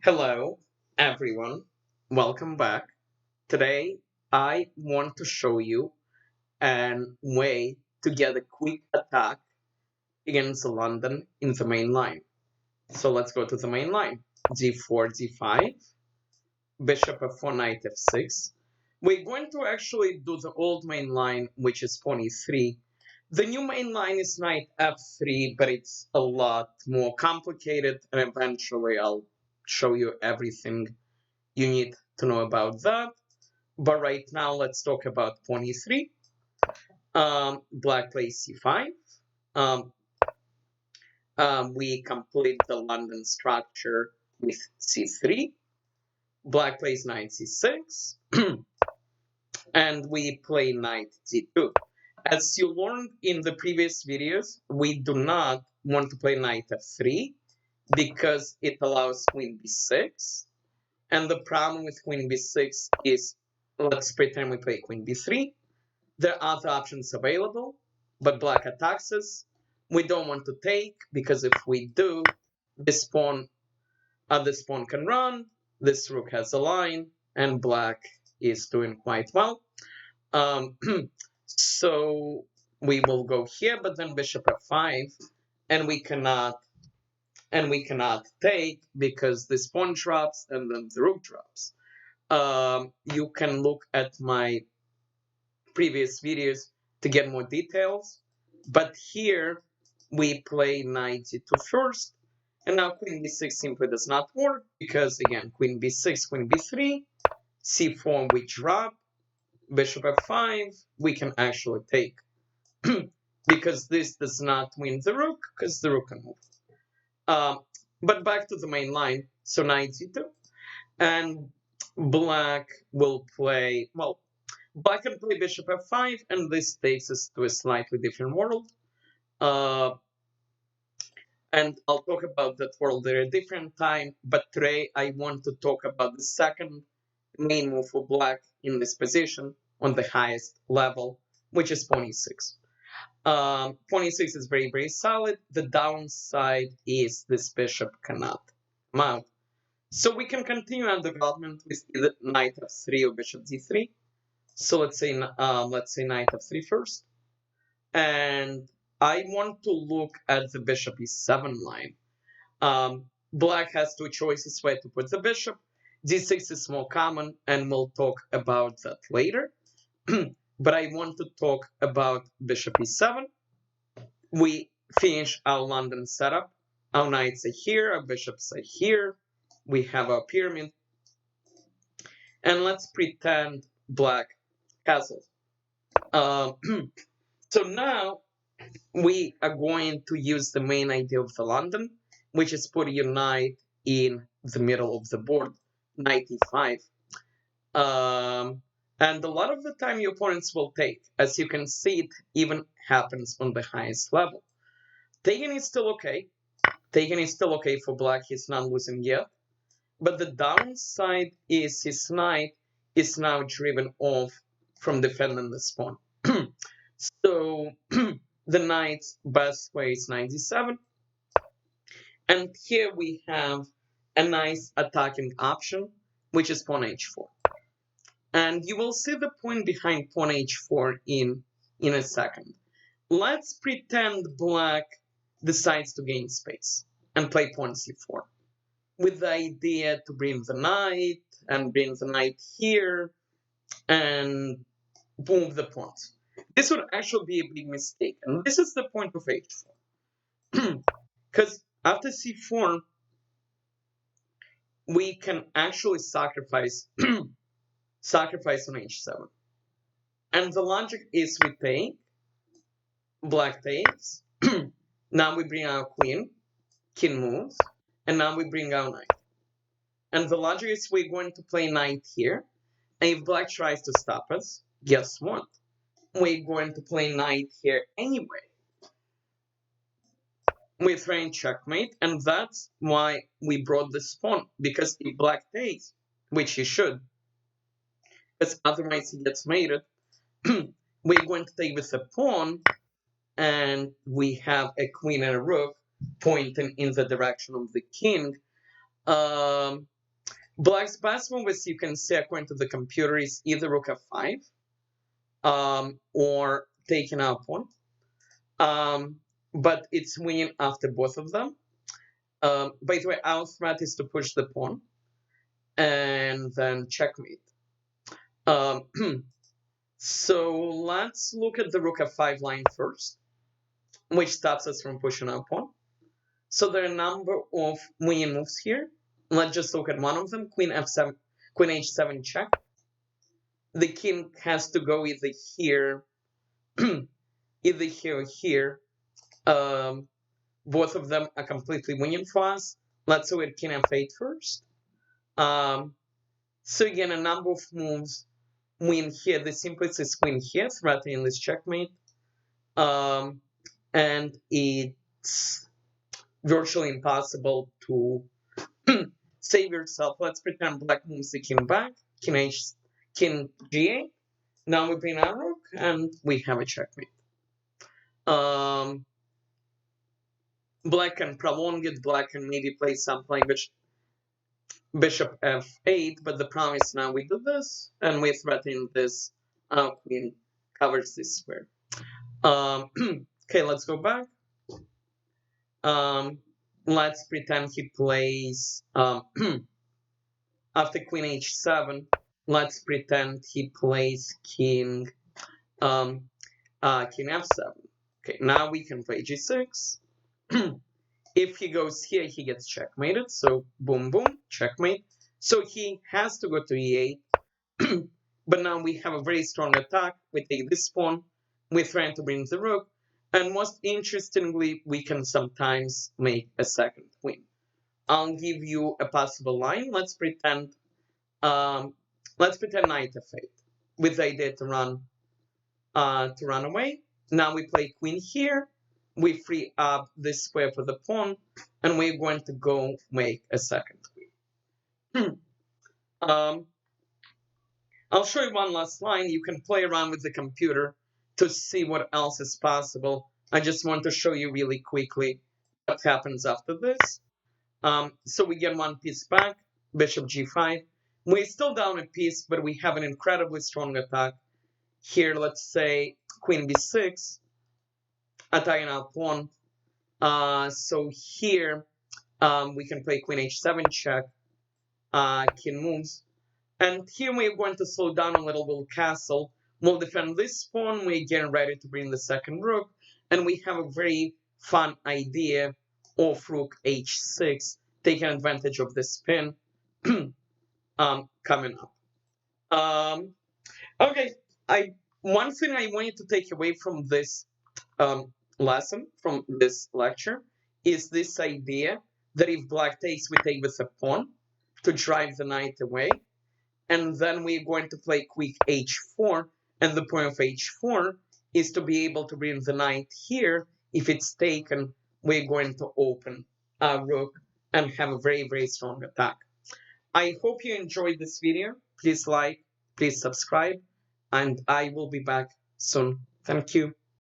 Hello, everyone. Welcome back. Today, I want to show you a way to get a quick attack against London in the main line. So let's go to the main line. G4, G5, Bishop F4, Knight F6. We're going to actually do the old main line, which is Pawn E3. The new main line is Knight F3, but it's a lot more complicated, and eventually I'll show you everything you need to know about that. But right now, let's talk about pawn e3. Black plays c5. Um, we complete the London structure with c3. Black plays knight c6. And we play knight d2. As you learned in the previous videos, we do not want to play knight f3 because it allows queen b6. And the problem with queen b6 is, let's pretend we play queen b3. There are other options available, but black attacks us. We don't want to take, because if we do, this pawn can run, this rook has a line, and black is doing quite well. So we will go here, but then bishop f5, and we cannot take because this pawn drops and then the rook drops. You can look at my previous videos to get more details, but here we play knight g2 first, and now queen b6 simply does not work because, again, queen b6, queen b3, c4 we drop, bishop f5 we can actually take because this does not win the rook because the rook can move. But back to the main line, so knight g2, and black will play, well, black can play bishop f5, and this takes us to a slightly different world. And I'll talk about that world at a different time, but today I want to talk about the second main move for black in this position on the highest level, which is pawn e6. Pawn e6 is very, very solid. The downside is this bishop cannot mount. So we can continue our development with either knight f3 or bishop d3. So let's say knight f3 first, and I want to look at the bishop e7 line. Black has two choices where to put the bishop. d6 is more common, and we'll talk about that later. But I want to talk about bishop e7. We finish our London setup. Our knights are here, our bishops are here. We have our pyramid. And let's pretend black castles. So now we are going to use the main idea of the London, which is put your knight in the middle of the board, knight e5. And a lot of the time your opponents will take. As you can see, it even happens on the highest level. Taking is still okay. Taking is still okay for black, he's not losing yet. But the downside is his knight is now driven off from defending this pawn. So the knight's best way is knight d7. And here we have a nice attacking option, which is pawn h4. And you will see the point behind pawn h4 in a second. Let's pretend black decides to gain space and play pawn c4, with the idea to bring the knight and bring the knight here and move the pawns. This would actually be a big mistake, and this is the point of h4. Because after c4, we can actually sacrifice on h7. And the logic is we take, black takes, now we bring our queen, king moves, and now we bring our knight. And the logic is we're going to play knight here, and if black tries to stop us, guess what? We're going to play knight here anyway. We're throwing checkmate, and that's why we brought this pawn, because if black takes, which he should, because otherwise he gets mated, we're going to take with a pawn, and we have a queen and a rook pointing in the direction of the king. Black's best move, as you can see, according to the computer, is either rook f5 or taking out pawn. But it's winning after both of them. By the way, our threat is to push the pawn and then checkmate. So let's look at the rook f5 line first, which stops us from pushing our pawn. So there are a number of winning moves here. Let's just look at one of them: queen f7, queen h7 check. The king has to go either here, either here or here. Both of them are completely winning for us. Let's look at king f8 first. So again, a number of moves win here. The simplest is queen here, threatening this checkmate. And it's virtually impossible to save yourself. Let's pretend black moves the king back, king g8. Now we bring our rook, and we have a checkmate. Black can prolong it. Black can maybe play something like bishop f8, but the problem is now we do this, and we threaten this. Our queen covers this square. Okay, let's go back. Let's pretend he plays after queen h7. Let's pretend he plays king f7. Okay, now we can play g6. If he goes here, he gets checkmated. So boom, boom, checkmate. So he has to go to e8. But now we have a very strong attack. We take this pawn. We're trying to bring the rook. And most interestingly, we can sometimes make a second queen. I'll give you a possible line. Let's pretend knight f8 with the idea to run away. Now we play queen here. We free up this square for the pawn, and we're going to go make a second queen. I'll show you one last line. You can play around with the computer to see what else is possible. I just want to show you really quickly what happens after this. So we get one piece back, bishop g5. We're still down a piece, but we have an incredibly strong attack. Here, let's say queen b6, attacking our pawn. So here, we can play queen h7 check, king moves. And here we're going to slow down a little, we'll castle. We'll defend this pawn, we're getting ready to bring the second rook. And we have a very fun idea of rook h6, taking advantage of the spin coming up. Okay, one thing I want you to take away from this lesson, from this lecture, is this idea that if black takes, we take with a pawn to drive the knight away. And then we're going to play quick h4, and the point of h4 is to be able to bring the knight here. If it's taken, we're going to open our rook and have a very, very strong attack. I hope you enjoyed this video. Please like, please subscribe, and I will be back soon. Thank you.